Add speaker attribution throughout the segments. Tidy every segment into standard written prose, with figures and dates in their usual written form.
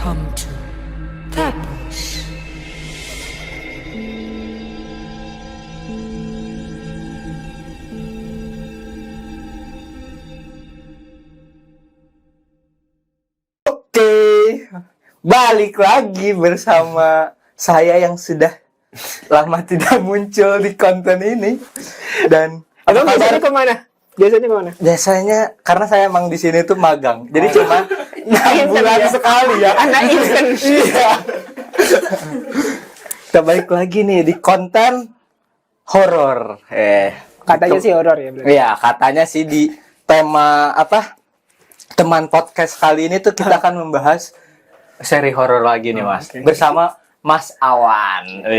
Speaker 1: Welcome to Tabush.
Speaker 2: Oke, balik lagi bersama saya yang sudah lama tidak muncul di konten ini. Dan
Speaker 3: Abang biasanya kemana?
Speaker 2: biasanya karena saya emang di sini tuh magang, jadi cuma 6 bulan sekali ya.
Speaker 3: Anak instan.
Speaker 2: Iya. Kita balik lagi nih di konten horor.
Speaker 3: Katanya sih horor ya.
Speaker 2: Iya, katanya sih di tema apa? Teman podcast kali ini tuh kita akan membahas seri horor lagi nih, Mas. Bersama Mas Awan.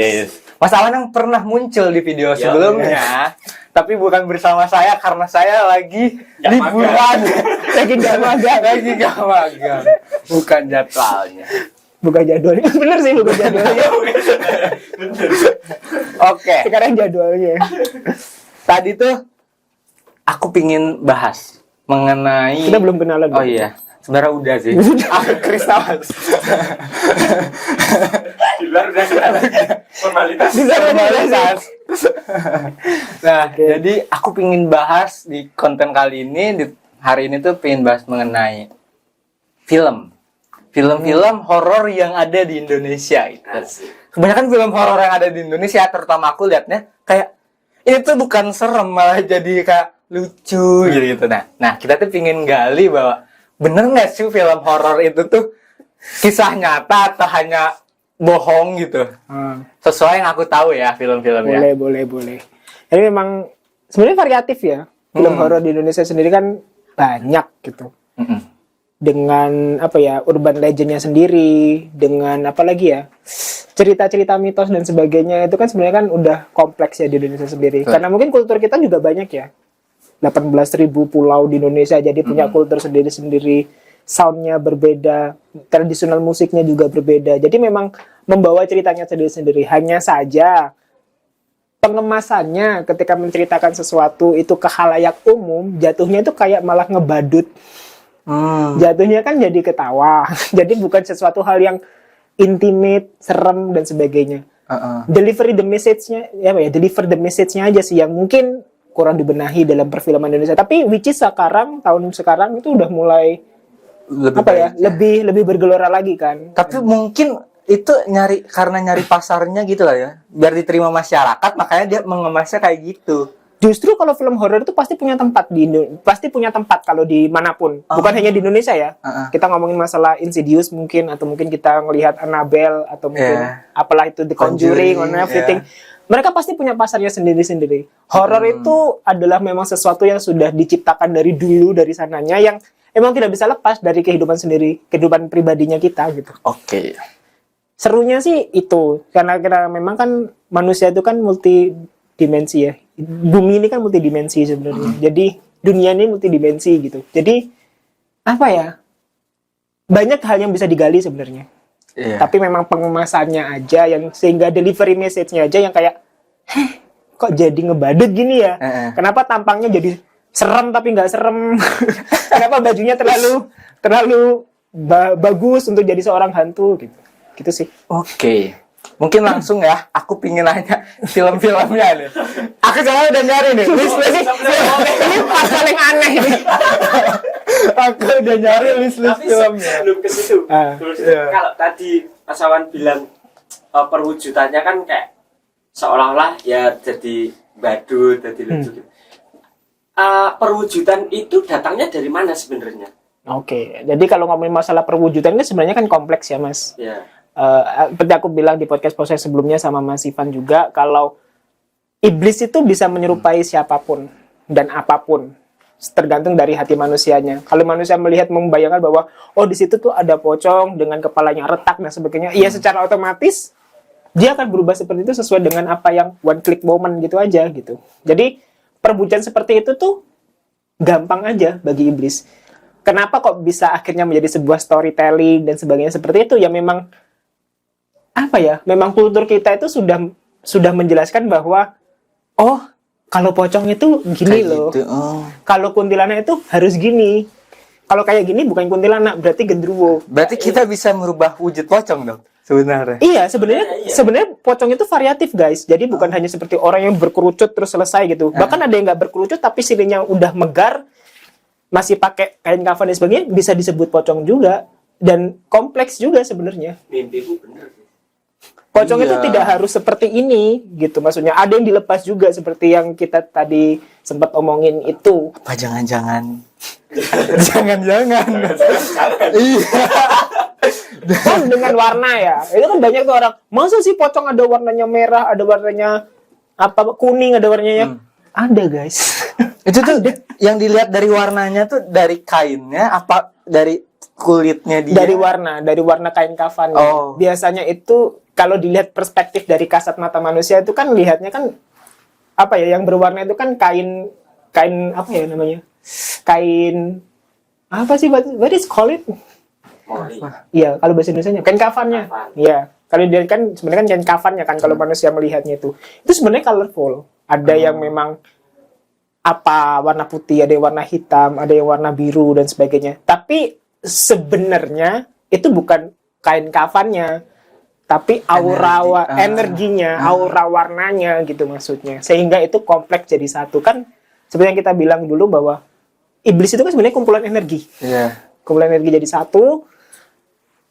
Speaker 2: Mas Awan yang pernah muncul di video sebelumnya, tapi bukan bersama saya karena saya lagi liburan.
Speaker 3: Lagi gak magang.
Speaker 2: Lagi gak magang. Bukan jadwalnya.
Speaker 3: Bukan jadwalnya. Bener sih bukan jadwalnya.
Speaker 2: Oke.
Speaker 3: Sekarang jadwalnya.
Speaker 2: Tadi tuh aku pingin bahas mengenai
Speaker 3: Kita belum kenalan.
Speaker 2: Oh iya, sebenarnya udah sih. Kristal.
Speaker 4: Di luar udah formalitas.
Speaker 2: Formalitas. Nah, jadi aku pingin bahas di konten kali ini, di hari ini tuh pingin bahas mengenai film horor yang ada di Indonesia itu. Kebanyakan film horor yang ada di Indonesia, terutama aku lihatnya kayak ini tuh bukan serem, malah jadi kayak lucu gitu. Nah kita tuh pingin gali bahwa bener nggak sih film horor itu tuh kisah nyata atau hanya bohong gitu. Sesuai yang aku tahu ya film-filmnya.
Speaker 3: Boleh. Jadi memang sebenarnya variatif ya. Film horor di Indonesia sendiri kan banyak gitu. Dengan apa ya, urban legendnya sendiri, dengan apa lagi ya, cerita-cerita mitos dan sebagainya, itu kan sebenarnya kan udah kompleks ya di Indonesia sendiri. Karena mungkin kultur kita juga banyak ya. 18.000 pulau di Indonesia, jadi punya kultur sendiri-sendiri, soundnya berbeda, tradisional musiknya juga berbeda. Jadi memang membawa ceritanya sendiri-sendiri. Hanya saja pengemasannya ketika menceritakan sesuatu itu ke khalayak umum, jatuhnya itu kayak malah ngebadut. Jatuhnya kan jadi ketawa. Jadi bukan sesuatu hal yang intimate, serem dan sebagainya. Deliver the message-nya aja sih yang mungkin kurang dibenahi dalam perfilman Indonesia. Tapi which is tahun sekarang itu udah mulai lebih bergelora lagi kan.
Speaker 2: Tapi mungkin itu karena nyari pasarnya gitu lah ya, biar diterima masyarakat, makanya dia mengemasnya kayak gitu.
Speaker 3: Justru kalau film horor itu pasti punya tempat kalau dimanapun, bukan hanya di Indonesia ya. Kita ngomongin masalah Insidious mungkin, atau mungkin kita ngelihat Annabelle, atau mungkin apalah itu The Conjuring and everything. Mereka pasti punya pasarnya sendiri-sendiri. Horor itu adalah memang sesuatu yang sudah diciptakan dari dulu, dari sananya, yang emang tidak bisa lepas dari kehidupan sendiri, kehidupan pribadinya kita gitu.
Speaker 2: Oke.
Speaker 3: Serunya sih itu, karena memang kan manusia itu kan multidimensi ya. Bumi ini kan multidimensi sebenarnya. Jadi dunia ini multidimensi gitu. Jadi apa ya? Banyak hal yang bisa digali sebenarnya. Tapi memang pengemasannya aja yang sehingga delivery message-nya aja yang kayak kok jadi ngebadut gini ya? Kenapa tampangnya jadi serem tapi nggak serem? Kenapa bajunya terlalu bagus untuk jadi seorang hantu gitu? Gitu sih.
Speaker 2: Oke. Mungkin langsung ya, aku pingin nanya film-filmnya nih. Aku soalnya udah nyari nih.
Speaker 3: Ini pas paling aneh nih.
Speaker 2: Aku udah nyari list filmnya.
Speaker 4: Sebelum ke situ. Kalau tadi Mas Awan bilang perwujudannya kan kayak seolah-olah ya jadi badut, jadi lucu gitu. Perwujudan itu datangnya dari mana sebenarnya?
Speaker 3: Oke, jadi kalau ngomongin masalah perwujudan ini sebenarnya kan kompleks ya, Mas.
Speaker 4: Ya.
Speaker 3: Seperti aku bilang di podcast sebelumnya sama Mas Ivan juga, kalau iblis itu bisa menyerupai siapapun dan apapun, tergantung dari hati manusianya. Kalau manusia melihat, membayangkan bahwa di situ tuh ada pocong dengan kepalanya retak dan sebagainya, ya secara otomatis dia akan berubah seperti itu sesuai dengan apa yang one click moment gitu aja gitu. Jadi perwujudan seperti itu tuh gampang aja bagi iblis. Kenapa kok bisa akhirnya menjadi sebuah storytelling dan sebagainya seperti itu? Ya memang memang kultur kita itu sudah menjelaskan bahwa kalau pocong itu gini kayak loh. Gitu. Kalau kuntilanak itu harus gini. Kalau kayak gini bukan kuntilanak, berarti genderuwo.
Speaker 2: Berarti kita bisa merubah wujud pocong dong sebenarnya.
Speaker 3: Iya, sebenarnya pocong itu variatif, guys. Jadi bukan hanya seperti orang yang berkerucut terus selesai gitu. Bahkan ada yang nggak berkerucut tapi sininya udah megar, masih pakai kain kafan dan sebagainya, bisa disebut pocong juga. Dan kompleks juga sebenarnya.
Speaker 4: Mimpiku bener.
Speaker 3: Pocong itu
Speaker 2: Iya.
Speaker 3: tidak harus seperti ini gitu. Maksudnya ada yang dilepas juga seperti yang kita tadi sempat omongin itu.
Speaker 2: Apa jangan-jangan? Jangan-jangan. Iya.
Speaker 3: Kan dengan warna ya. Itu kan banyak tuh orang, masa sih pocong ada warnanya merah, ada warnanya apa kuning, ada warnanya ada, guys.
Speaker 2: Itu tuh yang dilihat dari warnanya tuh dari kainnya apa dari kulitnya dia?
Speaker 3: Dari warna kain kafan.
Speaker 2: Oh.
Speaker 3: Biasanya itu kalau dilihat perspektif dari kasat mata manusia itu kan lihatnya kan apa ya, yang berwarna itu kan kain apa ya namanya? Kain apa sih, what is call it?
Speaker 4: Mori.
Speaker 3: Iya, kalau bahasa Indonesianya kain kafannya.
Speaker 4: Kafan.
Speaker 3: Iya, kalau dia kan sebenarnya kan kain kafannya kan kalau manusia melihatnya itu sebenarnya colorful. Ada yang memang apa warna putih, ada yang warna hitam, ada yang warna biru dan sebagainya. Tapi sebenarnya itu bukan kain kafannya, tapi aura energinya, aura warnanya gitu maksudnya. Sehingga itu kompleks jadi satu kan. Seperti yang kita bilang dulu bahwa iblis itu kan sebenarnya kumpulan energi.
Speaker 2: Iya.
Speaker 3: Kumpulan energi jadi satu,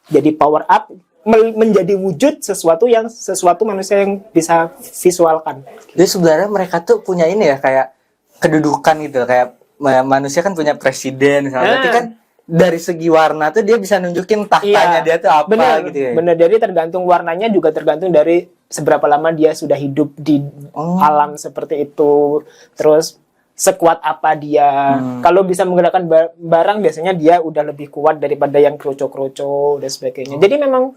Speaker 3: jadi power up, menjadi wujud sesuatu manusia yang bisa visualkan.
Speaker 2: Jadi sebenarnya mereka tuh punya ini ya kayak kedudukan gitu, kayak manusia kan punya presiden misalnya. Berarti kan dari segi warna tuh dia bisa nunjukin tahtanya dia tuh apa
Speaker 3: bener,
Speaker 2: gitu ya.
Speaker 3: Bener, jadi tergantung warnanya juga tergantung dari seberapa lama dia sudah hidup di alam seperti itu. Terus sekuat apa dia. Kalau bisa menggerakkan barang biasanya dia udah lebih kuat daripada yang kroco-kroco dan sebagainya. Jadi memang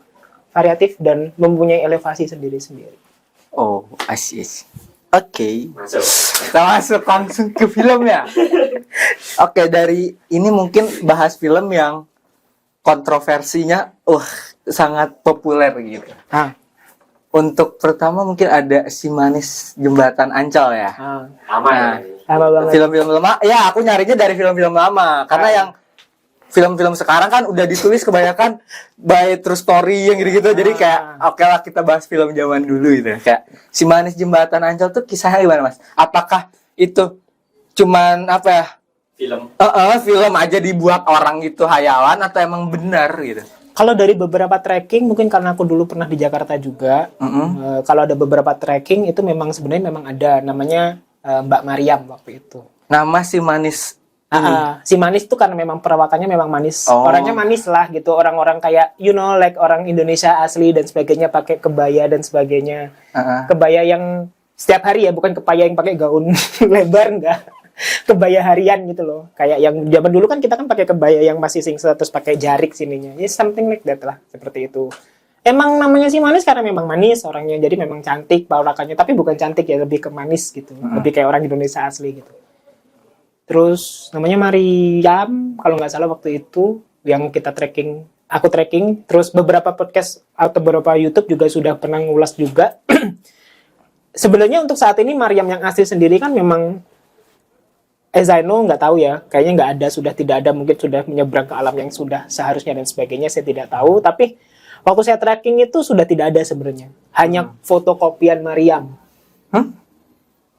Speaker 3: variatif dan mempunyai elevasi sendiri-sendiri.
Speaker 2: Oh, asyik. Oke.
Speaker 4: Masuk.
Speaker 2: Kita masuk langsung ke film ya. Oke, dari ini mungkin bahas film yang kontroversinya sangat populer gitu. Untuk pertama mungkin ada Si Manis Jembatan Ancol ya.
Speaker 4: Aman.
Speaker 2: Nah,
Speaker 3: Lama banget.
Speaker 2: film-film lama, ya aku nyarinya dari film-film lama karena yang film-film sekarang kan udah ditulis kebanyakan by true story yang gitu-gitu. Jadi kayak oke lah kita bahas film zaman dulu gitu. Kayak Si Manis Jembatan Ancol tuh kisahnya gimana, Mas? Apakah itu cuman apa ya?
Speaker 4: Film.
Speaker 2: Film aja dibuat orang gitu hayalan atau emang benar gitu?
Speaker 3: Kalau dari beberapa tracking, mungkin karena aku dulu pernah di Jakarta juga, kalau ada beberapa tracking itu memang sebenarnya memang ada namanya Mbak Mariam waktu itu.
Speaker 2: Nama Si Manis.
Speaker 3: Si Manis itu karena memang perawakannya memang manis, orangnya manis lah gitu, orang-orang kayak like orang Indonesia asli dan sebagainya, pakai kebaya dan sebagainya, kebaya yang setiap hari ya, bukan kebaya yang pakai gaun lebar, enggak, kebaya harian gitu loh, kayak yang zaman dulu kan kita kan pakai kebaya yang masih singset terus pakai jarik sininya, ya something like that lah, seperti itu. Emang namanya Si Manis karena memang manis orangnya, jadi memang cantik perawakannya, tapi bukan cantik ya, lebih ke manis gitu, lebih kayak orang Indonesia asli gitu. Terus namanya Mariam kalau nggak salah waktu itu yang kita tracking, aku tracking. Terus beberapa podcast atau beberapa YouTube juga sudah pernah ngulas juga. Sebenarnya untuk saat ini Mariam yang asli sendiri kan memang Zaino nggak tahu ya, kayaknya nggak ada, sudah tidak ada, mungkin sudah menyeberang ke alam yang sudah seharusnya dan sebagainya, saya tidak tahu. Tapi waktu saya tracking itu sudah tidak ada sebenarnya, hanya fotokopian Mariam.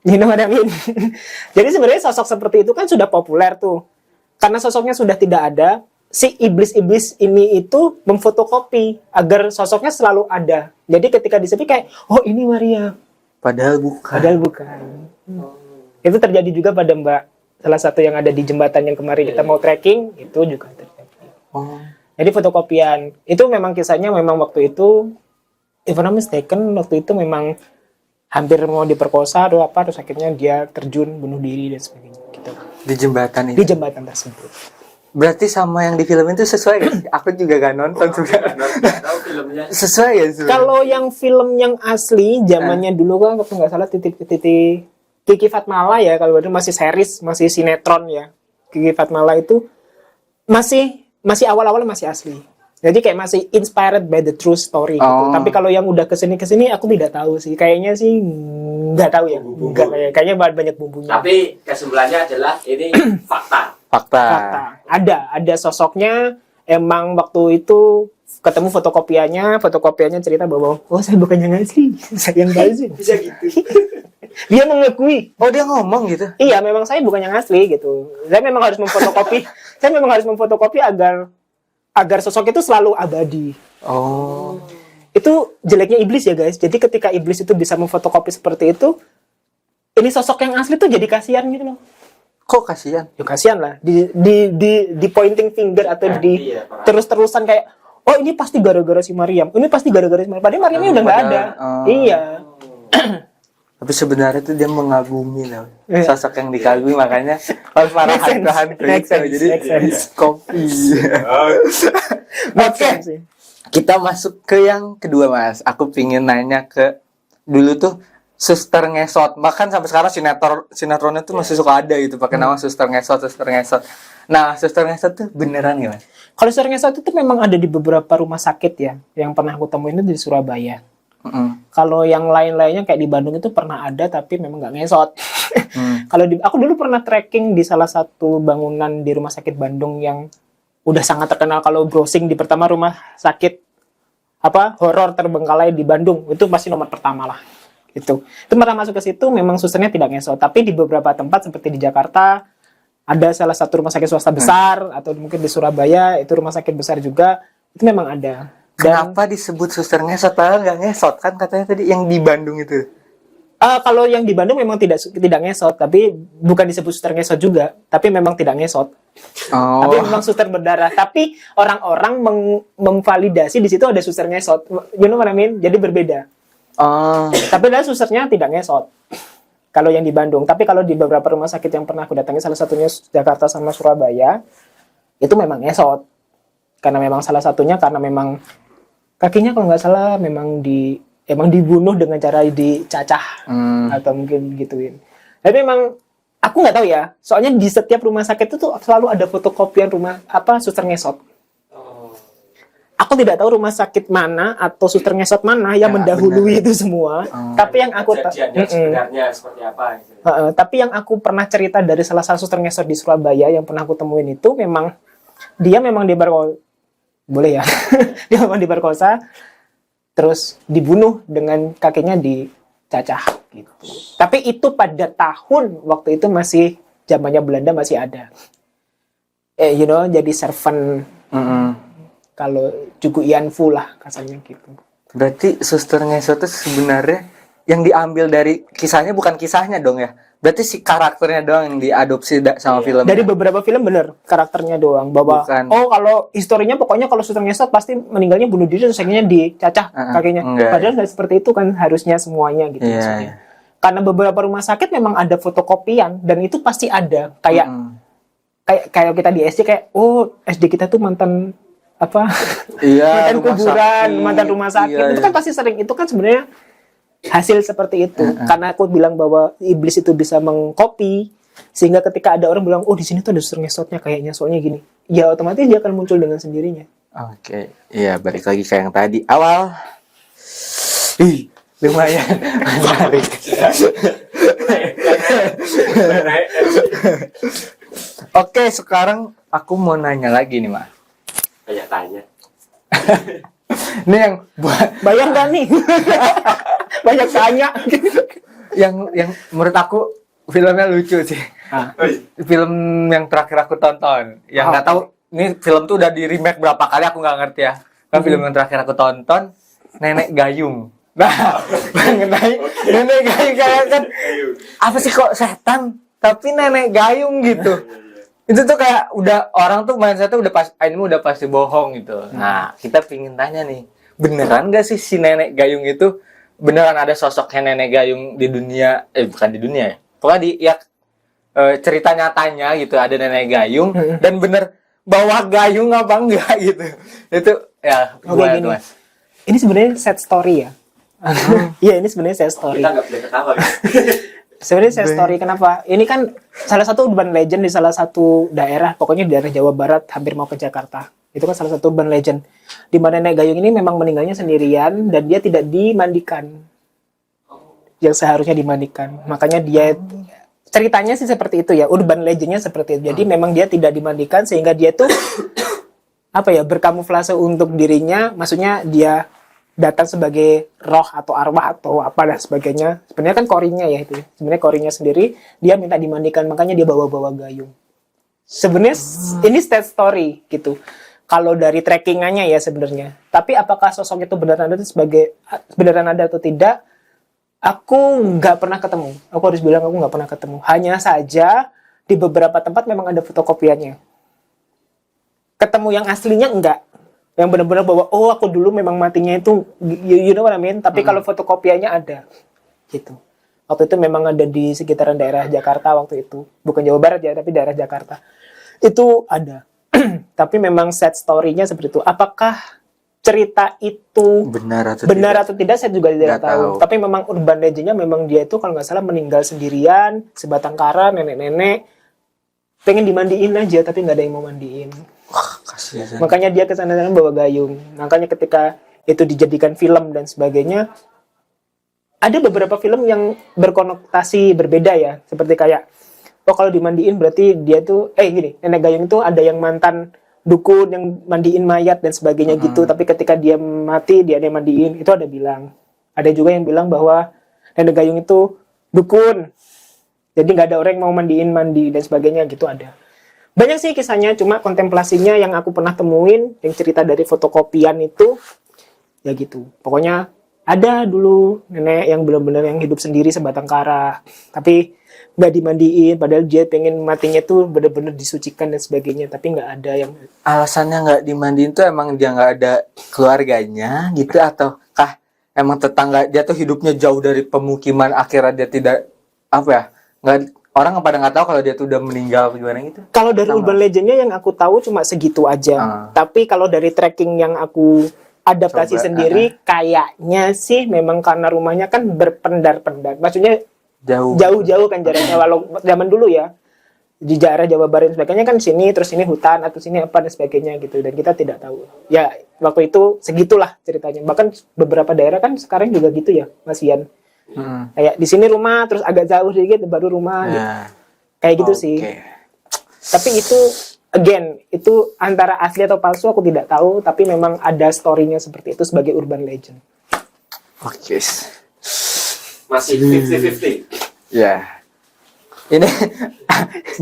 Speaker 3: You know what I mean? Jadi sebenarnya sosok seperti itu kan sudah populer tuh. Karena sosoknya sudah tidak ada, si iblis-iblis ini itu memfotokopi agar sosoknya selalu ada. Jadi ketika disebut kayak, oh ini Maria.
Speaker 2: Padahal bukan.
Speaker 3: Padahal bukan. Itu terjadi juga pada Mbak, salah satu yang ada di jembatan yang kemarin kita mau trekking, itu juga terjadi. Jadi fotokopian. Itu memang kisahnya memang waktu itu, if I'm not mistaken, waktu itu memang hampir mau diperkosa atau apa, terus akhirnya dia terjun bunuh diri dan sebagainya gitu.
Speaker 2: Di jembatan
Speaker 3: Di
Speaker 2: itu.
Speaker 3: jembatan tersebut.
Speaker 2: Berarti sama yang di film itu sesuai gak sih? Aku juga gak nonton juga.
Speaker 4: Tahu filmnya.
Speaker 2: Sesuai ya sebenarnya?
Speaker 3: Kalau yang film yang asli zamannya dulu kan kalau nggak salah titik Kiki Fatmala ya, kalau itu masih series, masih sinetron ya. Kiki Fatmala itu masih awal-awal masih asli. Jadi kayak masih inspired by the true story gitu. Tapi kalau yang udah kesini aku tidak tahu sih. Kayaknya sih nggak tahu ya. Kayaknya banyak bumbunya.
Speaker 4: Tapi kesimpulannya adalah ini fakta.
Speaker 2: Fakta.
Speaker 3: Ada sosoknya. Emang waktu itu ketemu fotokopiannya cerita bahwa saya bukan yang asli, saya yang palsu.
Speaker 4: Bisa gitu.
Speaker 3: Dia mengakui.
Speaker 2: Oh, dia ngomong gitu.
Speaker 3: Iya, memang saya bukan yang asli gitu. Saya memang harus memfotokopi agar sosok itu selalu abadi.
Speaker 2: Oh.
Speaker 3: Itu jeleknya iblis ya guys. Jadi ketika iblis itu bisa memfotokopi seperti itu, ini sosok yang asli tuh jadi kasihan gitu loh.
Speaker 2: Kok kasihan?
Speaker 3: Ya kasihan lah. Di pointing finger atau
Speaker 4: Iya, Pak.
Speaker 3: terus-terusan kayak, oh ini pasti gara-gara si Maryam. Ini pasti gara-gara si Maryam. Padahal Maryamnya udah nggak ada. Iya.
Speaker 2: Tapi sebenarnya tuh dia mengagumi loh.
Speaker 3: Iya.
Speaker 2: Sosok yang dikagumi, makanya harus para
Speaker 3: Make sense.
Speaker 2: hantu-hantu
Speaker 3: Make
Speaker 2: itu.
Speaker 3: sense.
Speaker 2: Jadi
Speaker 3: Make sense.
Speaker 2: kopi.
Speaker 3: Make
Speaker 2: Oke.
Speaker 3: sense sih.
Speaker 2: Kita masuk ke yang kedua, Mas. Aku pingin nanya ke dulu tuh Suster Ngesot. Bahkan sampai sekarang sinetronnya tuh masih suka ada gitu pakai nama Suster Ngesot. Nah, Suster Ngesot tuh beneran gak, Mas?
Speaker 3: Kalau suster ngesot itu memang ada di beberapa rumah sakit ya. Yang pernah aku temuin itu di Surabaya. Kalau yang lain-lainnya kayak di Bandung itu pernah ada tapi memang nggak ngesot. Kalau aku dulu pernah trekking di salah satu bangunan di rumah sakit Bandung yang udah sangat terkenal kalau browsing di pertama rumah sakit horor terbengkalai di Bandung, itu pasti nomor pertama lah. Itu pernah masuk ke situ memang susternya tidak ngesot, tapi di beberapa tempat seperti di Jakarta ada salah satu rumah sakit swasta besar atau mungkin di Surabaya itu rumah sakit besar juga itu memang ada.
Speaker 2: Kenapa disebut Suster Ngesot? Padahal nggak ngesot kan katanya tadi yang di Bandung itu.
Speaker 3: Kalau yang di Bandung memang tidak ngesot, tapi bukan disebut suster ngesot juga, tapi memang tidak ngesot.
Speaker 2: Oh.
Speaker 3: Tapi memang suster berdarah. Tapi orang-orang memvalidasi di situ ada suster ngesot. You know what I mean? Jadi berbeda.
Speaker 2: Oh.
Speaker 3: Tapi adalah susternya tidak ngesot. Kalau yang di Bandung. Tapi kalau di beberapa rumah sakit yang pernah aku datangi, salah satunya Jakarta sama Surabaya, itu memang ngesot. Karena memang salah satunya karena memang kakinya kalau nggak salah memang emang dibunuh dengan cara dicacah atau mungkin gituin. Tapi memang aku nggak tahu ya. Soalnya di setiap rumah sakit itu tuh selalu ada fotokopian suster ngesot. Aku tidak tahu rumah sakit mana atau suster ngesot mana yang mendahului itu semua. Tapi yang aku
Speaker 4: Kejadiannya sebenarnya seperti apa gitu.
Speaker 3: Tapi yang aku pernah cerita dari salah satu suster ngesot di Surabaya yang pernah aku temuin itu memang dia memang boleh ya. Dia memang diperkosa terus dibunuh dengan kakinya dicacah gitu. Tapi itu pada tahun waktu itu masih zamannya Belanda masih ada. Jadi servant. Kalau Jugu Ianfu lah kasarnya gitu.
Speaker 2: Berarti Suster Ngesot itu sebenarnya yang diambil dari kisahnya bukan kisahnya dong ya? Berarti si karakternya doang yang diadopsi sama film.
Speaker 3: Dari beberapa film bener karakternya doang bahwa
Speaker 2: Bukan.
Speaker 3: kalau historinya pokoknya kalau Suster Ngesot pasti meninggalnya bunuh diri terus akhirnya dicacah kakinya.
Speaker 2: enggak.
Speaker 3: Padahal nggak seperti itu kan harusnya semuanya gitu maksudnya. Karena beberapa rumah sakit memang ada fotokopian dan itu pasti ada kayak kita di SD kayak SD kita tuh mantan mantan kuburan, mantan rumah sakit. Itu kan pasti sering. Itu kan sebenarnya hasil seperti itu. Karena aku bilang bahwa iblis itu bisa mengcopy sehingga ketika ada orang bilang, di sini tuh ada suster ngesotnya kayaknya soalnya gini. Ya otomatis dia akan muncul dengan sendirinya.
Speaker 2: Oke. Iya, balik lagi kayak yang tadi. Awal. Lumayan. Menarik. Oke, sekarang aku mau nanya lagi nih, Mas.
Speaker 4: Kayak tanya.
Speaker 2: Ini yang buat
Speaker 3: Bayar gak nih? Banyak tanya.
Speaker 2: yang menurut aku filmnya lucu sih. Film yang terakhir aku tonton. Yang nggak tahu ini film tuh udah di remake berapa kali aku nggak ngerti ya. Kan film yang terakhir aku tonton Nenek Gayung. Nah, mengenai Nenek Gayung kayak kan apa sih kok setan tapi Nenek Gayung gitu. Itu tuh kayak udah orang tuh mindsetnya ini udah pasti bohong gitu. Nah, kita pingin tanya nih, beneran gak sih si Nenek Gayung itu beneran ada sosoknya Nenek Gayung di dunia? Bukan di dunia ya. Pokoknya cerita nyatanya gitu ada Nenek Gayung dan bener bawa gayung apa enggak gitu. Itu ya
Speaker 3: Gini.
Speaker 2: Mas.
Speaker 3: Ini sebenarnya sad story ya. Iya, ini sebenarnya sad story.
Speaker 4: Kita nggak boleh ketawa.
Speaker 3: Sebenarnya saya story kenapa? Ini kan salah satu urban legend di salah satu daerah, pokoknya di daerah Jawa Barat, hampir mau ke Jakarta. Itu kan salah satu urban legend. Di mana Nenek Gayung ini memang meninggalnya sendirian dan dia tidak dimandikan. Yang seharusnya dimandikan. Makanya dia ceritanya sih seperti itu ya, urban legendnya seperti itu. Jadi memang dia tidak dimandikan sehingga dia tuh berkamuflase untuk dirinya, maksudnya dia datang sebagai roh atau arwah atau apa dan sebagainya. Sebenarnya kan korinya ya itu. Sebenarnya korinya sendiri dia minta dimandikan, makanya dia bawa-bawa gayung. Sebenarnya ini state story gitu. Kalau dari trackingannya ya sebenarnya. Tapi apakah sosok itu beneran ada atau tidak? Aku nggak pernah ketemu. Aku harus bilang aku nggak pernah ketemu. Hanya saja di beberapa tempat memang ada fotokopiannya. Ketemu yang aslinya enggak. Yang benar-benar bahwa aku dulu memang matinya itu, you know what I mean? Tapi kalau fotokopiannya ada. Gitu. Waktu itu memang ada di sekitaran daerah Jakarta waktu itu. Bukan Jawa Barat ya, tapi daerah Jakarta. Itu ada. Tapi memang set story-nya seperti itu. Apakah cerita itu benar atau tidak saya juga tidak tahu. Tapi memang urban legend-nya memang dia itu kalau nggak salah meninggal sendirian, sebatang kara, nenek-nenek pengen dimandiin aja tapi nggak ada yang mau mandiin.
Speaker 2: Wah, kasihan.
Speaker 3: Makanya dia kesana-sana bawa gayung. Makanya ketika itu dijadikan film dan sebagainya, ada beberapa film yang berkonotasi berbeda ya, seperti kayak kalau dimandiin berarti dia tuh gini, nenek gayung itu ada yang mantan dukun yang mandiin mayat dan sebagainya gitu, tapi ketika dia mati dia yang mandiin, itu ada juga yang bilang bahwa nenek gayung itu dukun, jadi nggak ada orang yang mau mandi dan sebagainya gitu. Ada banyak sih kisahnya, cuma kontemplasinya yang aku pernah temuin yang cerita dari fotokopian itu ya gitu. Pokoknya ada dulu nenek yang benar-benar yang hidup sendiri sebatang kara, tapi nggak dimandiin, padahal dia pengen matinya tuh benar-benar disucikan dan sebagainya, tapi nggak ada yang.
Speaker 2: Alasannya nggak dimandiin tuh emang dia nggak ada keluarganya gitu, ataukah emang tetangga dia tuh hidupnya jauh dari pemukiman, akhirnya dia tidak nggak, orang pada nggak tahu kalau dia tuh udah meninggal gimana gitu.
Speaker 3: Kalau dari urban legendnya yang aku tahu cuma segitu aja. Tapi kalau dari tracking yang aku adaptasi sendiri, kayaknya sih memang karena rumahnya kan berpendar-pendar, maksudnya jauh-jauh kan jaraknya. Walau zaman dulu ya di daerah Jawa Barat dan sebagainya kan sini, terus ini hutan atau sini apa dan sebagainya gitu, dan kita tidak tahu ya waktu itu. Segitulah ceritanya. Bahkan beberapa daerah kan sekarang juga gitu ya, Masian. Kayak di sini rumah terus agak jauh sedikit baru rumah gitu. Kayak gitu sih. Tapi itu again, itu antara asli atau palsu aku tidak tahu, tapi memang ada story-nya seperti itu sebagai urban legend.
Speaker 2: Oke.
Speaker 4: Masih 50-50.
Speaker 2: Ya. Ini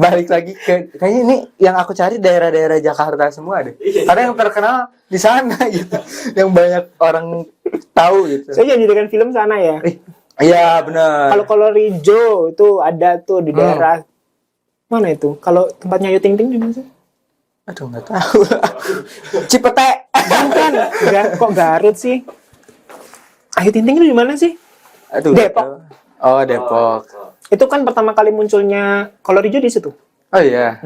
Speaker 2: balik lagi ke, kayaknya ini yang aku cari daerah-daerah Jakarta semua deh. Karena yang terkenal di sana gitu. Yang banyak orang tahu gitu.
Speaker 3: Saya jadi dengan film sana ya.
Speaker 2: Iya, benar.
Speaker 3: Kalau Kolorijo itu ada tuh di daerah mana itu? Kalau tempatnya Ayu Ting Ting di mana sih?
Speaker 2: Aduh, nggak tahu. Cipete.
Speaker 3: Bukan. Kok Garut sih? Ayu Ting Ting itu di mana sih?
Speaker 2: Aduh,
Speaker 3: Depok.
Speaker 2: Oh, Depok.
Speaker 3: Itu kan pertama kali munculnya Kolorijo di situ.
Speaker 2: Oh iya.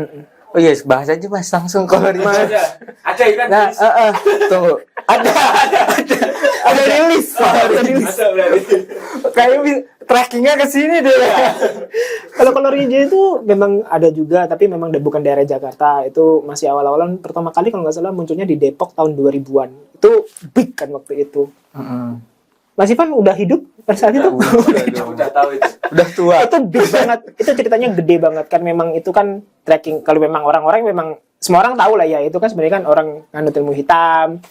Speaker 2: Oh iya, bahas aja Mas langsung Kolorijo.
Speaker 4: Ada kan?
Speaker 2: Nah, tunggu. Ada rilis. Kayak trackingnya ke sini deh.
Speaker 3: Kalau Kolorijo itu memang ada juga, tapi memang bukan daerah Jakarta. Itu masih awal-awalan, pertama kali kalau nggak salah munculnya di Depok tahun 2000-an. Itu big kan waktu itu. Mas Ivan udah hidup pada saat itu?
Speaker 4: Udah tahu itu.
Speaker 2: Udah tua.
Speaker 3: Itu big banget. Itu ceritanya gede banget kan. Memang itu kan tracking. Kalau memang orang-orang memang semua orang tahu lah ya. Itu kan sebenarnya kan orang nganut ilmu hitam.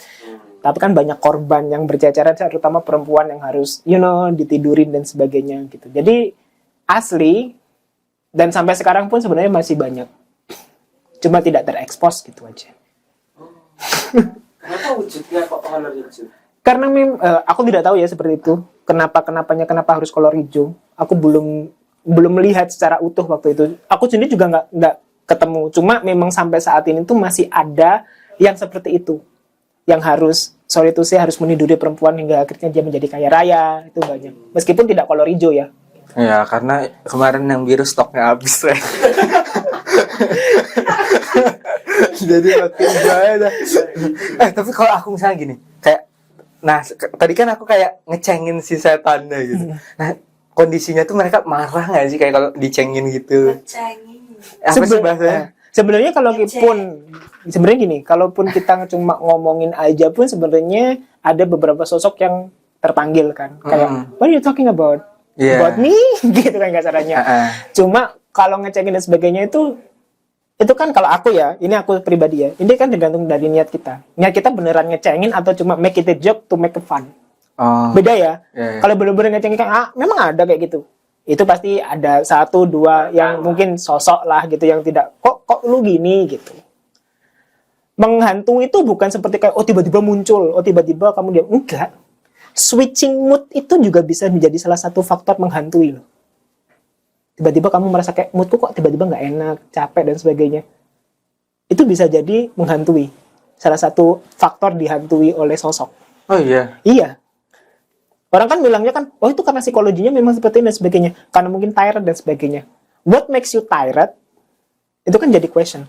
Speaker 3: Tapi kan banyak korban yang berceceran, terutama perempuan yang harus ditidurin dan sebagainya gitu. Jadi asli, dan sampai sekarang pun sebenarnya masih banyak. Cuma tidak terekspos gitu aja.
Speaker 4: Kenapa wujudnya kok kolor hijau?
Speaker 3: Karena aku tidak tahu ya seperti itu. Kenapa harus kolor hijau? Aku belum melihat secara utuh waktu itu. Aku sendiri juga nggak ketemu. Cuma memang sampai saat ini tuh masih ada yang seperti itu. Yang harus meniduri perempuan hingga akhirnya dia menjadi kaya raya. Itu banyak. Meskipun tidak kolor hijau ya.
Speaker 2: Ya, karena kemarin yang biru stoknya habis. Jadi makin banyak. Tapi kalau aku misalnya gini, kayak tadi kan aku kayak ngecengin si setannya gitu. Nah, kondisinya tuh mereka marah nggak sih kayak kalau dicengin gitu? Apa sih bahasanya?
Speaker 3: Sebenarnya sebenarnya gini, kalaupun kita cuma ngomongin aja pun sebenarnya ada beberapa sosok yang terpanggil kan. Kayak, what are you talking about? About me? Gitu kan kasarannya. Cuma kalau ngecengin dan sebagainya itu kan kalau aku ya, ini aku pribadi ya, ini kan tergantung dari niat kita. Niat kita beneran ngecengin atau cuma make it a joke to make it fun. Beda ya. Kalau bener-bener ngecengin kan, memang ada kayak gitu. Itu pasti ada 1, 2 yang mungkin sosok lah gitu yang tidak kok lu gini gitu. Menghantui itu bukan seperti kayak tiba-tiba muncul, tiba-tiba kamu diam. Enggak. Switching mood itu juga bisa menjadi salah satu faktor menghantui loh. Tiba-tiba kamu merasa kayak moodku kok tiba-tiba nggak enak, capek dan sebagainya. Itu bisa jadi menghantui. Salah satu faktor dihantui oleh sosok.
Speaker 2: Oh iya.
Speaker 3: Iya. Orang kan bilangnya kan, itu karena psikologinya memang seperti ini dan sebagainya. Karena mungkin tired dan sebagainya. What makes you tired? Itu kan jadi question.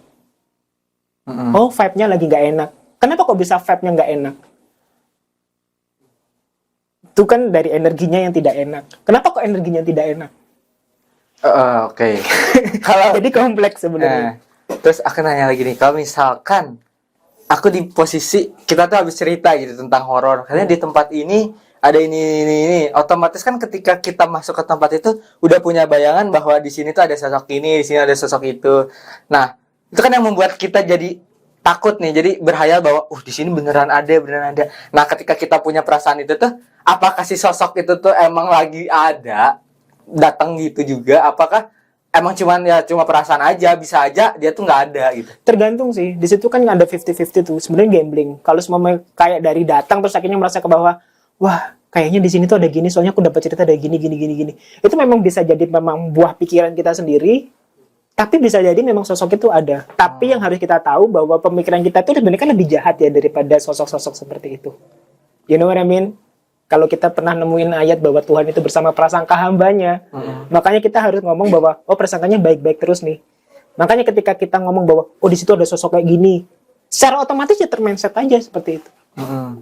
Speaker 3: Vibe-nya lagi nggak enak. Kenapa kok bisa vibe-nya nggak enak? Itu kan dari energinya yang tidak enak. Kenapa kok energinya tidak enak?
Speaker 2: Oke. Kalau
Speaker 3: jadi kompleks sebenarnya.
Speaker 2: Terus aku nanya lagi nih, kalau misalkan aku di posisi kita tuh habis cerita gitu tentang horor, karena di tempat ini ada ini, otomatis kan ketika kita masuk ke tempat itu udah punya bayangan bahwa di sini tuh ada sosok ini, di sini ada sosok itu. Nah, itu kan yang membuat kita jadi takut nih, jadi berhayal bahwa di sini beneran ada. Nah, ketika kita punya perasaan itu tuh, apakah si sosok itu tuh emang lagi ada, datang gitu juga? Apakah emang cuma perasaan aja, bisa aja dia tuh nggak ada gitu?
Speaker 3: Tergantung sih, di situ kan ada 50-50 tuh, sebenarnya gambling. Kalau semua kayak dari datang terus akhirnya merasa ke bawah, wah kayaknya di sini tuh ada gini, soalnya aku dapat cerita ada gini. Itu memang bisa jadi memang buah pikiran kita sendiri. Tapi bisa jadi memang sosok itu ada. Tapi yang harus kita tahu bahwa pemikiran kita itu sebenarnya kan lebih jahat ya daripada sosok-sosok seperti itu. You know what I mean? Kalau kita pernah nemuin ayat bahwa Tuhan itu bersama prasangka hambanya, makanya kita harus ngomong bahwa prasangkanya baik-baik terus nih. Makanya ketika kita ngomong bahwa di situ ada sosok kayak gini, secara otomatis ya termindset aja seperti itu.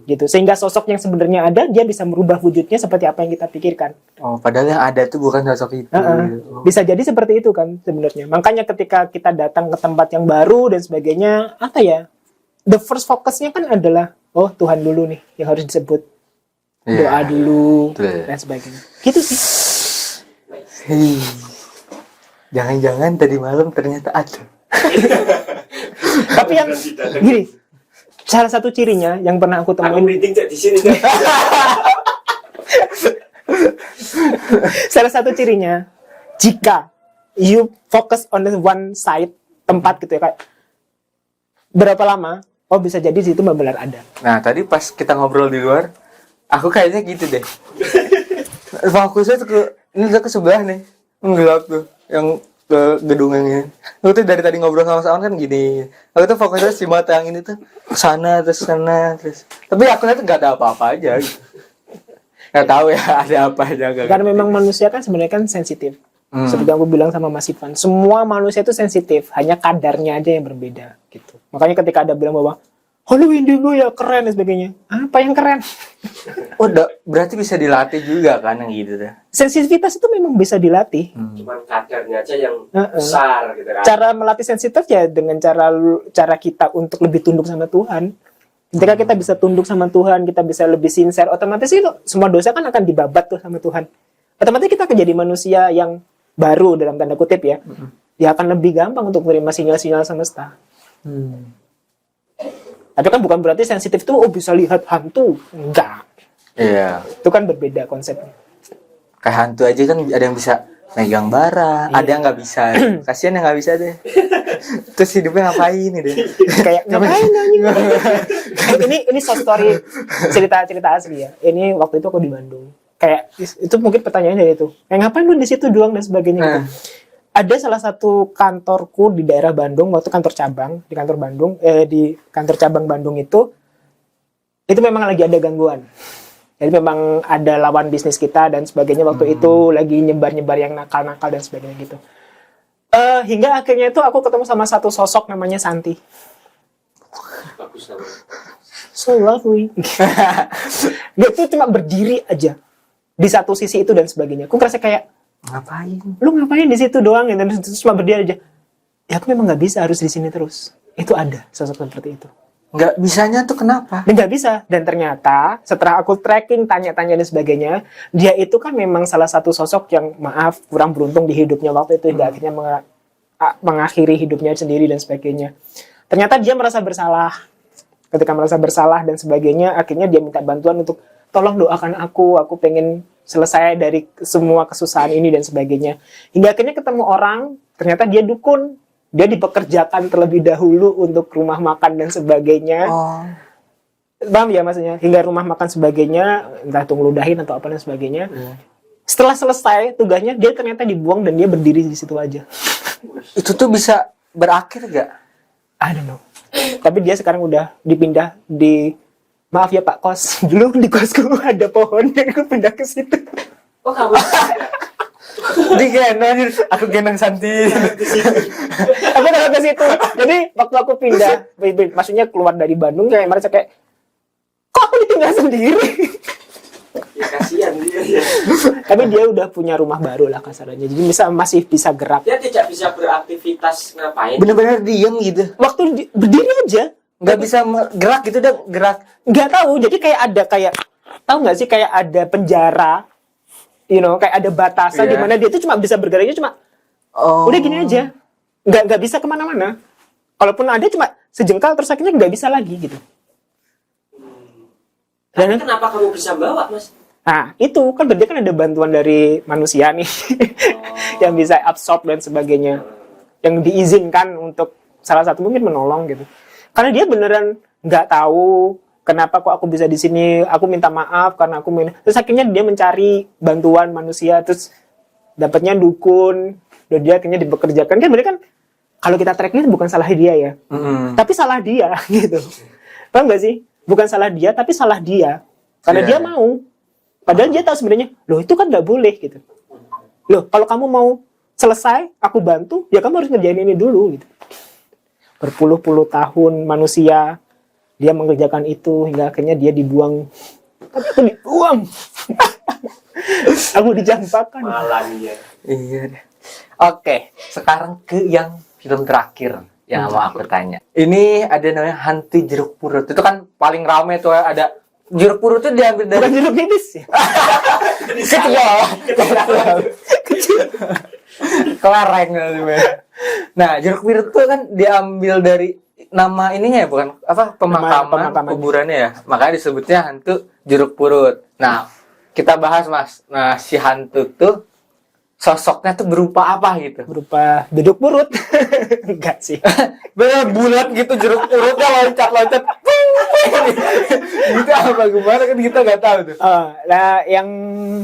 Speaker 3: Gitu. Sehingga sosok yang sebenarnya ada dia bisa merubah wujudnya seperti apa yang kita pikirkan.
Speaker 2: Padahal yang ada tuh bukan sosok itu.
Speaker 3: Bisa jadi seperti itu kan sebenarnya. Makanya ketika kita datang ke tempat yang baru dan sebagainya, the first focusnya kan adalah Tuhan dulu nih yang harus disebut. Doa dulu dan sebagainya. Gitu sih.
Speaker 2: Jangan-jangan tadi malam ternyata ada.
Speaker 3: Tapi yang gini, salah satu cirinya yang pernah aku temuin.
Speaker 4: Aku meeting di sini kan.
Speaker 3: Salah satu cirinya, jika you focus on the one side tempat gitu ya, kayak berapa lama? Bisa jadi di situ benar ada.
Speaker 2: Nah tadi pas kita ngobrol di luar, aku kayaknya gitu deh. Fokusnya tuh ke sebelah nih, gelap tuh, yang ke gedung yang ini. Aku tuh dari tadi ngobrol sama Sawan kan gini. Aku tuh fokusnya si mata yang ini tuh sana terus. Tapi aku lihat nggak ada apa-apa aja. Gitu. Nggak tahu ya ada apa aja.
Speaker 3: Karena memang manusia kan sebenarnya kan sensitif. Seperti aku bilang sama Mas Ivan, semua manusia itu sensitif, hanya kadarnya aja yang berbeda. Gitu. Makanya ketika ada bilang bahwa Halloween dulu ya keren dan sebagainya. Apa yang keren?
Speaker 2: Berarti bisa dilatih juga kan yang gitu deh.
Speaker 3: Sensitivitas itu memang bisa dilatih.
Speaker 4: Cuman kadarnya aja yang besar gitu kan.
Speaker 3: Cara melatih sensitif ya dengan cara kita untuk lebih tunduk sama Tuhan. Ketika kita bisa tunduk sama Tuhan, kita bisa lebih sincere, otomatis itu semua dosa kan akan dibabat tuh sama Tuhan. Otomatis kita akan jadi manusia yang baru dalam tanda kutip ya. Dia akan lebih gampang untuk menerima sinyal-sinyal semesta. Tapi kan bukan berarti sensitif itu bisa lihat hantu. Enggak.
Speaker 2: Iya.
Speaker 3: Itu kan berbeda konsepnya.
Speaker 2: Kayak hantu aja kan ada yang bisa megang barang, ada yang nggak bisa. Kasian yang nggak bisa deh. Terus hidupnya ngapain deh?
Speaker 3: Kayak ngapain anjing? Ini short story cerita asli ya. Ini waktu itu aku di Bandung. Kayak itu mungkin pertanyaannya dari itu. Ngapain lu di situ doang dan sebagainya gitu. Ada salah satu kantorku di daerah Bandung, waktu kantor cabang di kantor cabang Bandung itu memang lagi ada gangguan. Jadi memang ada lawan bisnis kita dan sebagainya waktu itu lagi nyebar-nyebar yang nakal-nakal dan sebagainya gitu. Hingga akhirnya itu aku ketemu sama satu sosok namanya Santi.
Speaker 4: Bagus namanya.
Speaker 3: So lovely. Dia tuh cuma berdiri aja di satu sisi itu dan sebagainya. Aku ngerasa kayak lu ngapain di situ doang ya? Dan cuma berdiri aja. Ya aku memang nggak bisa harus di sini terus. Itu ada sosok seperti itu.
Speaker 2: Nggak bisanya tuh kenapa?
Speaker 3: Dan nggak bisa. Dan ternyata setelah aku tracking, tanya-tanya dan sebagainya, dia itu kan memang salah satu sosok yang maaf kurang beruntung di hidupnya waktu itu hingga akhirnya mengakhiri hidupnya sendiri dan sebagainya. Ternyata dia merasa bersalah. Ketika merasa bersalah dan sebagainya, akhirnya dia minta bantuan untuk tolong doakan aku pengen selesai dari semua kesusahan ini dan sebagainya. Hingga akhirnya ketemu orang, ternyata dia dukun. Dia dipekerjakan terlebih dahulu untuk rumah makan dan sebagainya.
Speaker 2: Oh.
Speaker 3: Paham ya maksudnya? Hingga rumah makan sebagainya, entah itu ngeludahin atau apa dan sebagainya. Setelah selesai tugasnya, dia ternyata dibuang dan dia berdiri di situ aja.
Speaker 2: Itu tuh bisa berakhir gak?
Speaker 3: I don't know. Tapi dia sekarang udah dipindah di... Maaf ya Pak Kos, dulu di kosku ada pohon dan aku pindah ke situ.
Speaker 4: Oh kamu
Speaker 2: Digendong, aku gendong Santi.
Speaker 3: Aku udah ke situ. Jadi waktu aku pindah, maksudnya keluar dari Bandung, kayak merasa kayak, kok aku ditinggal sendiri?
Speaker 4: ya kasihan dia ya.
Speaker 3: Tapi dia udah punya rumah baru lah kasarannya. Jadi masih bisa gerak.
Speaker 4: Dia tidak bisa beraktivitas ngapain.
Speaker 2: Bener-bener diem gitu.
Speaker 3: Waktu berdiri aja,
Speaker 2: Nggak bisa gerak gitu dah, gerak.
Speaker 3: nggak tahu. Jadi kayak tahu nggak sih kayak ada penjara, kayak ada batasan di mana dia tuh cuma bisa bergeraknya cuma udah gini aja, nggak bisa kemana-mana. Kalaupun ada cuma sejengkal terus akhirnya nggak bisa lagi gitu.
Speaker 4: Tapi kenapa kamu bisa bawa Mas?
Speaker 3: Nah itu kan berarti kan ada bantuan dari manusia nih yang bisa absorb dan sebagainya, yang diizinkan untuk salah satu mungkin menolong gitu. Karena dia beneran nggak tahu kenapa kok aku bisa di sini. Aku minta maaf karena terus akhirnya dia mencari bantuan manusia, terus dapatnya dukun, dan dia akhirnya dipekerjakan. Kan berarti kan kalau kita tracknya bukan salah dia ya, tapi salah dia gitu. Paham nggak sih? Bukan salah dia, tapi salah dia. Karena dia mau. Padahal dia tahu sebenarnya, loh itu kan nggak boleh gitu. Loh kalau kamu mau selesai, aku bantu, ya kamu harus ngerjain ini dulu gitu. Berpuluh-puluh tahun manusia dia mengerjakan itu hingga akhirnya dia dibuang. Aku dibuang. Aku dijampakan.
Speaker 4: Malangnya.
Speaker 2: Iya deh. Oke, sekarang ke yang film terakhir yang mau aku tanya. Ini ada namanya Hantu Jeruk Purut. Itu kan paling rame tuh, ada jeruk purut itu diambil dari
Speaker 3: Bukan jeruk nipis ya?
Speaker 2: kecil. Kelereng namanya. Nah, jeruk purut itu kan diambil dari nama ininya ya, bukan apa, pemakaman kuburannya ya. Makanya disebutnya hantu jeruk purut. Nah, kita bahas Mas. Nah, si hantu tuh sosoknya tuh berupa apa gitu?
Speaker 3: Berupa jeruk purut. Enggak sih.
Speaker 2: Bener bulat gitu jeruk purutnya, loncat-loncat. Gitu apa gimana kan kita nggak tahu tuh.
Speaker 3: Nah, yang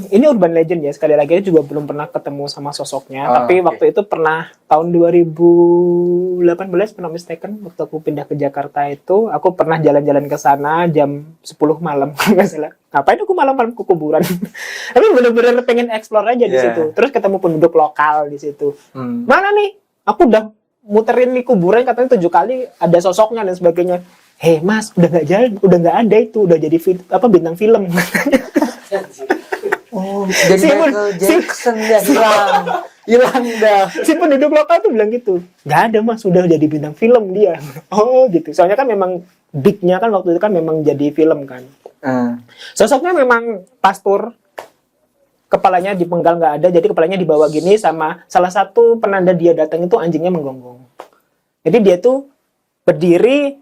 Speaker 3: ini urban legend ya, sekali lagi juga belum pernah ketemu sama sosoknya, tapi waktu itu pernah tahun 2018 pernah mistaken, waktu aku pindah ke Jakarta itu, aku pernah jalan-jalan ke sana jam 10 malam kalau nggak salah. Ngapain aku malam-malam ke kuburan? Tapi bener-bener pengen explore aja di situ. Terus ketemu penduduk lokal di situ. Mana nih? Aku udah muterin di kuburan katanya 7 kali ada sosoknya dan sebagainya. Hei Mas, udah nggak jalan, udah nggak ada itu, udah jadi bintang film.
Speaker 2: Oh, jadi Michael Jackson ya hilang dah.
Speaker 3: Si penduduk lokal tuh bilang gitu, nggak ada Mas, udah jadi bintang film dia. Oh gitu, soalnya kan memang bignya kan waktu itu kan memang jadi film kan. Sosoknya memang pastur, kepalanya dipenggal nggak ada, jadi kepalanya dibawa gini, sama salah satu penanda dia datang itu anjingnya menggonggong. Jadi dia tuh berdiri,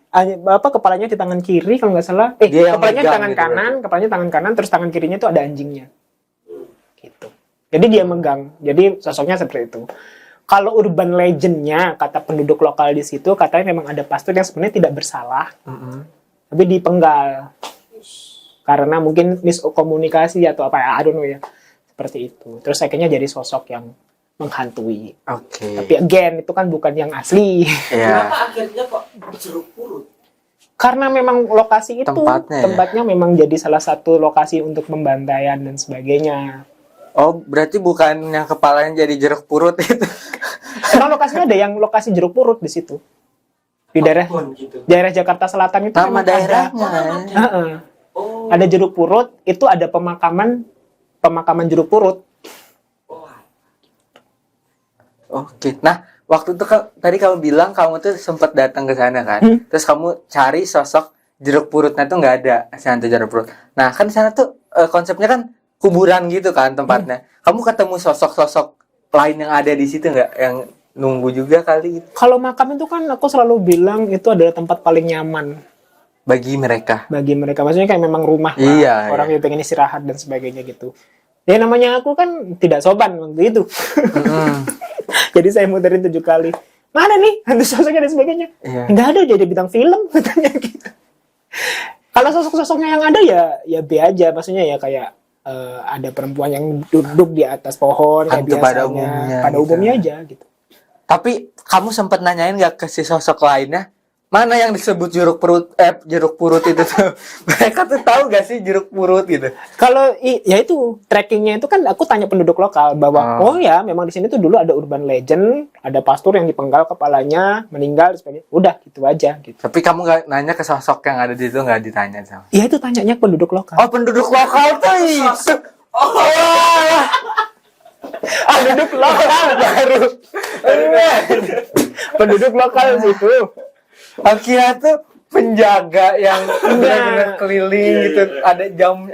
Speaker 3: kepalanya di tangan kiri kalau nggak salah, kepalanya di tangan kanan, kepalanya tangan kanan, terus tangan kirinya itu ada anjingnya, gitu. Jadi dia megang, jadi sosoknya seperti itu. Kalau urban legendnya, kata penduduk lokal di situ, katanya memang ada pastor yang sebenarnya tidak bersalah, tapi dipenggal karena mungkin miskomunikasi atau apa, I don't know ya, seperti itu. Terus akhirnya jadi sosok yang menghantui. Tapi again itu kan bukan yang asli.
Speaker 4: Kenapa akhirnya kok jeruk purut?
Speaker 3: Karena memang lokasi itu tempatnya memang jadi salah satu lokasi untuk pembantaian dan sebagainya.
Speaker 2: Oh, berarti bukan yang kepalanya jadi jeruk purut itu.
Speaker 3: Karena lokasinya ada yang lokasi jeruk purut di situ. Di daerah Jakarta Selatan itu
Speaker 2: nama daerahnya.
Speaker 3: Ada jeruk purut, itu ada pemakaman jeruk purut.
Speaker 2: Oke. Nah, waktu itu tadi kamu bilang kamu tuh sempat datang ke sana kan, terus kamu cari sosok jeruk purutnya tuh nggak ada si hantu jeruk purut. Nah kan di sana tuh konsepnya kan kuburan gitu kan tempatnya. Kamu ketemu sosok-sosok lain yang ada di situ nggak, yang nunggu juga kali gitu?
Speaker 3: Kalau makam itu kan aku selalu bilang itu adalah tempat paling nyaman
Speaker 2: Bagi mereka.
Speaker 3: maksudnya kayak memang rumah lah.
Speaker 2: Iya,
Speaker 3: Orang yang pengen istirahat dan sebagainya gitu. Ya namanya aku kan tidak sopan waktu itu. Jadi saya muterin 7 kali. Mana nih hantu sosoknya dan sebagainya?
Speaker 2: Iya.
Speaker 3: Nggak ada, jadi bintang film katanya gitu. Kalau sosok-sosoknya yang ada ya B aja, maksudnya ya kayak ada perempuan yang duduk di atas pohon kayak
Speaker 2: Hantu pada
Speaker 3: biasanya,
Speaker 2: umumnya
Speaker 3: pada
Speaker 2: gitu.
Speaker 3: umumnya aja gitu.
Speaker 2: Tapi kamu sempat nanyain nggak ke si sosok lainnya? Mana yang disebut jeruk purut itu tuh? Mereka tuh tahu gak sih jeruk purut gitu?
Speaker 3: Kalau ya itu trackingnya itu kan aku tanya penduduk lokal bahwa oh ya memang di sini tuh dulu ada urban legend, ada pastor yang dipenggal kepalanya, meninggal dan sebagainya. Udah gitu aja gitu.
Speaker 2: Tapi kamu nggak nanya ke sosok yang ada di situ, nggak ditanya sama?
Speaker 3: Ya itu tanyanya ke penduduk lokal.
Speaker 2: Oh, penduduk lokal tuh itu.
Speaker 3: Penduduk lokal baru. Penduduk lokal situ.
Speaker 2: Akhirnya tuh penjaga yang benar-benar keliling gitu, ada jam.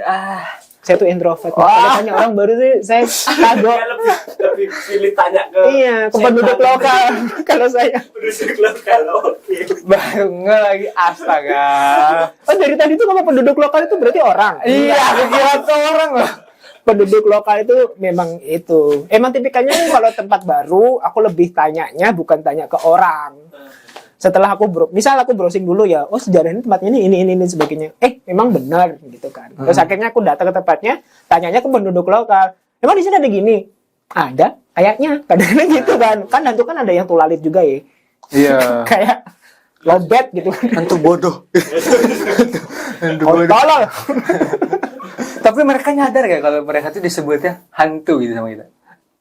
Speaker 3: Saya tuh introvert. Kalau tanya orang baru sih saya kagok.
Speaker 4: Dia lebih pilih tanya ke
Speaker 3: Iya, ke penduduk lokal. Kalau saya.
Speaker 4: penduduk lokal. Oke.
Speaker 2: Baru nggak lagi, astaga.
Speaker 3: Oh dari tadi tuh kalau penduduk lokal itu berarti orang.
Speaker 2: Iya, aku kira tuh orang loh.
Speaker 3: Penduduk lokal itu memang itu. Emang tipikalnya kalau tempat baru, aku lebih tanyanya bukan tanya ke orang. Setelah misal aku browsing dulu ya, oh sejarah ini tempatnya ini sebagainya. Memang benar gitu kan. Terus akhirnya aku datang ke tempatnya, tanyanya ke penduduk lokal. Emang di sini ada gini? Ada, kayaknya. Kadang-kadang gitu kan. Kan hantu kan ada yang tulalit juga ya.
Speaker 2: Iya.
Speaker 3: Kayak lobet gitu kan.
Speaker 2: Hantu bodoh. Hantu
Speaker 3: Oh,
Speaker 2: bodoh.
Speaker 3: tolol.
Speaker 2: Tapi mereka nyadar gak kalau mereka tuh disebutnya hantu gitu sama kita?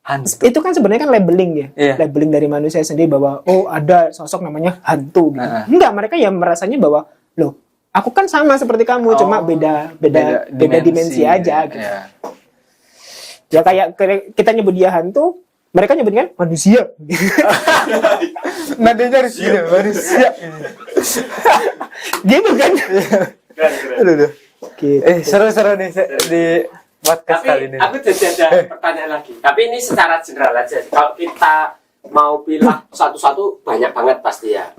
Speaker 2: Hantu.
Speaker 3: Itu kan sebenarnya kan labeling ya.
Speaker 2: Iya.
Speaker 3: Labeling dari manusia sendiri bahwa oh ada sosok namanya hantu gitu. Enggak, mereka ya merasanya bahwa loh, aku kan sama seperti kamu, cuma beda dimensi aja gitu.
Speaker 2: Iya.
Speaker 3: Ya kayak kita nyebut dia hantu, mereka nyebutnya manusia.
Speaker 2: Nadanya harus gini, manusia.
Speaker 3: Gitu kan.
Speaker 2: Aduh.
Speaker 3: Gitu.
Speaker 2: Seru-seru nih di podcast kali
Speaker 4: Tapi
Speaker 2: ini.
Speaker 4: aku jadi ada pertanyaan lagi. Tapi ini secara general aja. Kalau kita mau pilih satu-satu banyak banget pasti ya.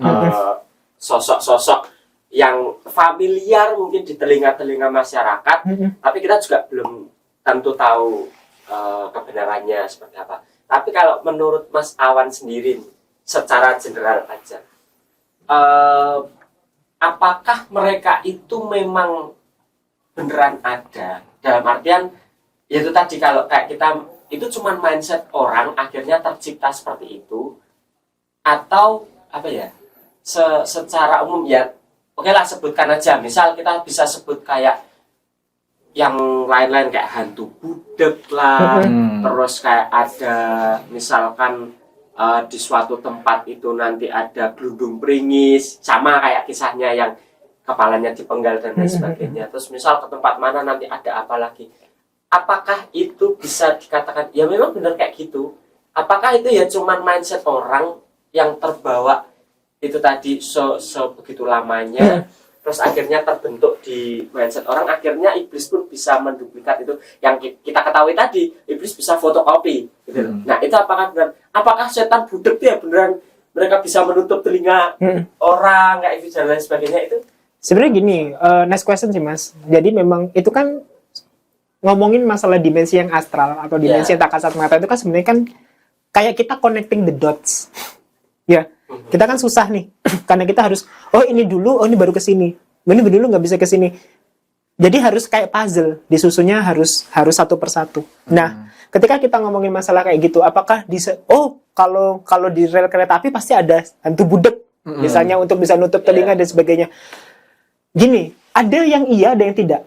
Speaker 4: Sosok-sosok yang familiar mungkin di telinga-telinga masyarakat. Tapi kita juga belum tentu tahu kebenarannya seperti apa. Tapi kalau menurut Mas Awan sendiri, secara general aja, apakah mereka itu memang beneran ada? Dalam artian, yaitu tadi kalau kayak kita, itu cuma mindset orang akhirnya tercipta seperti itu, atau apa ya? Secara umum ya, oke lah sebutkan aja. Misal kita bisa sebut kayak yang lain-lain kayak hantu budek lah, terus kayak ada misalkan di suatu tempat itu nanti ada gelundung pringis, sama kayak kisahnya yang kepalanya dipenggal dan lain sebagainya. Terus misal ke tempat mana nanti ada apa lagi. Apakah itu bisa dikatakan ya memang benar kayak gitu? Apakah itu ya cuman mindset orang yang terbawa itu tadi sebegitu lamanya, terus akhirnya terbentuk di mindset orang, akhirnya iblis pun bisa menduplikat itu yang kita ketahui tadi, iblis bisa fotokopi gitu. Nah itu apakah benar? Apakah setan budek itu ya beneran mereka bisa menutup telinga orang kayak itu dan lain sebagainya itu?
Speaker 3: Sebenarnya gini, next question sih Mas. Jadi memang itu kan ngomongin masalah dimensi yang astral atau dimensi yang tak kasat mata itu kan sebenarnya kan kayak kita connecting the dots. Ya, kita kan susah nih karena kita harus ini dulu, ini baru ke sini. Ini dulu nggak bisa ke sini. Jadi harus kayak puzzle, disusunnya harus satu persatu. Nah, ketika kita ngomongin masalah kayak gitu, apakah kalau di rel kereta api pasti ada hantu budek misalnya untuk bisa nutup telinga dan sebagainya. Gini, ada yang iya, ada yang tidak.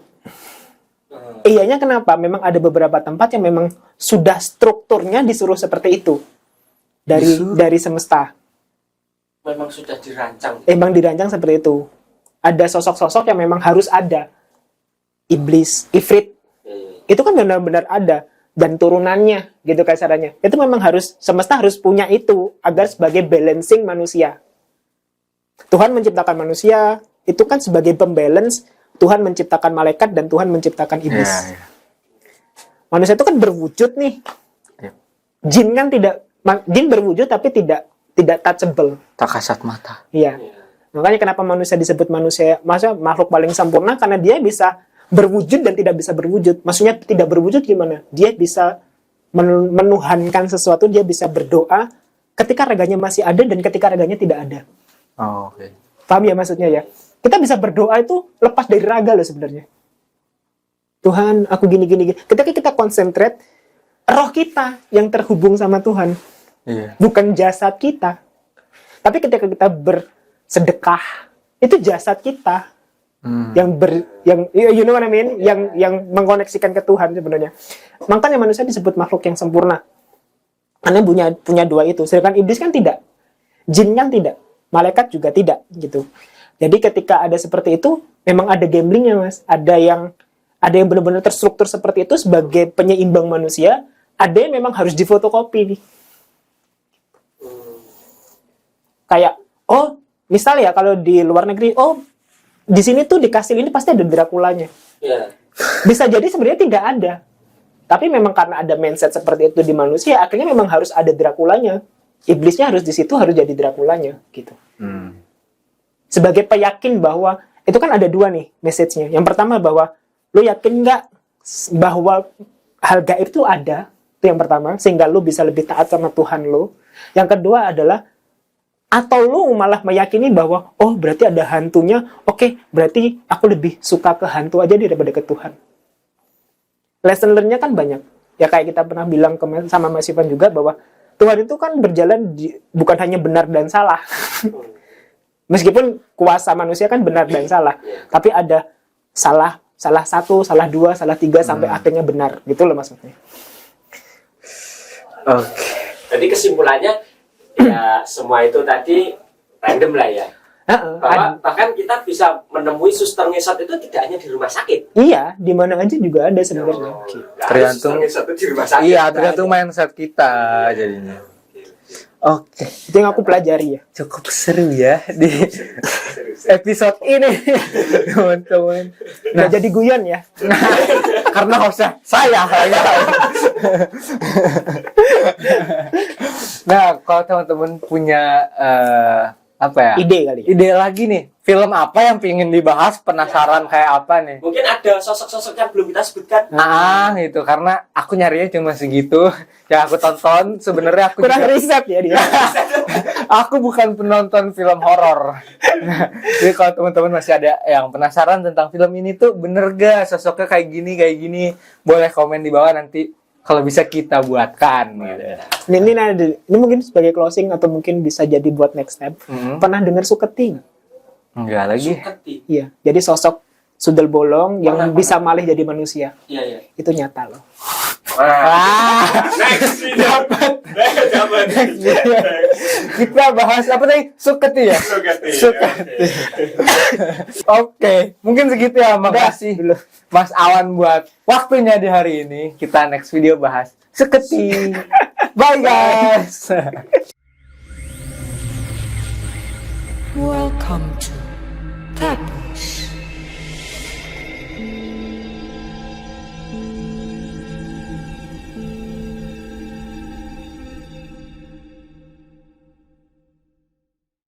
Speaker 3: Iyanya kenapa? Memang ada beberapa tempat yang memang sudah strukturnya disuruh seperti itu dari semesta.
Speaker 4: Memang sudah dirancang.
Speaker 3: Emang dirancang seperti itu. Ada sosok-sosok yang memang harus ada. Iblis, ifrit. Itu kan benar-benar ada. dan turunannya gitu kasarannya. Itu memang harus semesta harus punya itu agar sebagai balancing manusia. Tuhan menciptakan manusia itu kan sebagai pembalance. Tuhan menciptakan malaikat dan Tuhan menciptakan iblis.
Speaker 2: Iya, iya.
Speaker 3: Manusia itu kan berwujud nih.
Speaker 2: Iya.
Speaker 3: Jin kan tidak, jin berwujud tapi tidak touchable.
Speaker 2: Tak kasat mata.
Speaker 3: Iya. Makanya kenapa manusia disebut manusia, maksudnya makhluk paling sempurna karena dia bisa berwujud dan tidak bisa berwujud. Maksudnya tidak berwujud gimana? Dia bisa menuhankan sesuatu, dia bisa berdoa ketika raganya masih ada dan ketika raganya tidak ada.
Speaker 2: Oh, oke.
Speaker 3: Paham ya maksudnya ya? Kita bisa berdoa itu lepas dari raga loh sebenarnya. Tuhan, aku gini. Ketika kita konsentrate, roh kita yang terhubung sama Tuhan.
Speaker 2: Iya.
Speaker 3: Bukan jasad kita. Tapi ketika kita bersedekah, itu jasad kita yang you know what I mean? Yang mengkoneksikan ke Tuhan sebenarnya. Makanya manusia disebut makhluk yang sempurna. Karena punya dua itu. Sedangkan iblis kan tidak. Jin kan tidak. Malaikat juga tidak gitu. Jadi ketika ada seperti itu, memang ada gamblingnya, Mas. Ada yang benar-benar terstruktur seperti itu sebagai penyeimbang manusia, ada yang memang harus difotokopi nih. Kayak, oh, misal ya kalau di luar negeri, oh, di sini tuh di kastil ini pasti ada Draculanya.
Speaker 4: Iya.
Speaker 3: Bisa jadi sebenarnya tidak ada. Tapi memang karena ada mindset seperti itu di manusia, akhirnya memang harus ada Draculanya. Iblisnya harus di situ, harus jadi Draculanya gitu. Sebagai peyakin bahwa itu kan ada dua nih message-nya. Yang pertama bahwa lu yakin nggak bahwa hal gaib itu ada, itu yang pertama, sehingga lu bisa lebih taat sama Tuhan lu. Yang kedua adalah atau lu malah meyakini bahwa oh berarti ada hantunya, oke, berarti aku lebih suka ke hantu aja daripada ke Tuhan. Lesson learn-nya kan banyak. Ya kayak kita pernah bilang sama Mas Ivan juga bahwa Tuhan itu kan berjalan bukan hanya benar dan salah. Meskipun kuasa manusia kan benar dan salah, tapi ada salah 1, salah 2, salah 3 sampai akhirnya benar. Gitu loh maksudnya.
Speaker 2: Oke.
Speaker 4: Jadi kesimpulannya ya semua itu tadi random lah ya. Bahwa bahkan kita bisa menemui suster ngesot itu tidak hanya di rumah sakit.
Speaker 3: Iya, di mana aja juga ada sebenarnya.
Speaker 2: Tergantung-
Speaker 4: suster ngesot itu di rumah sakit.
Speaker 2: Iya, tergantung mindset kita jadinya. Oke.
Speaker 3: Itu yang aku pelajari ya.
Speaker 2: Cukup seru ya di episode ini, teman-teman.
Speaker 3: Nggak jadi guyon ya.
Speaker 2: Karena hostnya saya. Nah, kalau teman-teman punya apa ya?
Speaker 3: Ide kali.
Speaker 2: Ide lagi nih. Film apa yang pengen dibahas? Penasaran kayak apa nih?
Speaker 4: Mungkin ada sosok-sosok yang belum kita sebutkan.
Speaker 2: Gitu. Karena aku nyarinya cuma segitu. Yang aku tonton sebenarnya aku
Speaker 3: Kurang
Speaker 2: juga-
Speaker 3: riset ya dia.
Speaker 2: aku bukan penonton film horor. Jadi kalau teman-teman masih ada yang penasaran tentang film ini tuh bener gak sosoknya kayak gini, boleh komen di bawah, nanti kalau bisa kita buatkan gitu.
Speaker 3: Ini mungkin sebagai closing atau mungkin bisa jadi buat next step. Pernah dengar Suketi nggak?
Speaker 2: Enggak lagi.
Speaker 4: Suketi.
Speaker 3: Iya, jadi sosok sundel bolong yang
Speaker 4: Pernah.
Speaker 3: bisa malih jadi manusia.
Speaker 4: Iya.
Speaker 3: Itu nyata loh.
Speaker 4: Next dapat.
Speaker 2: Kita bahas apa tadi? Suketi ya? Suketi. Oke, mungkin segitu ya. Makasih Mas Awan buat waktunya di hari ini. Kita next video bahas Suketi. Bye guys.
Speaker 1: Welcome to Tap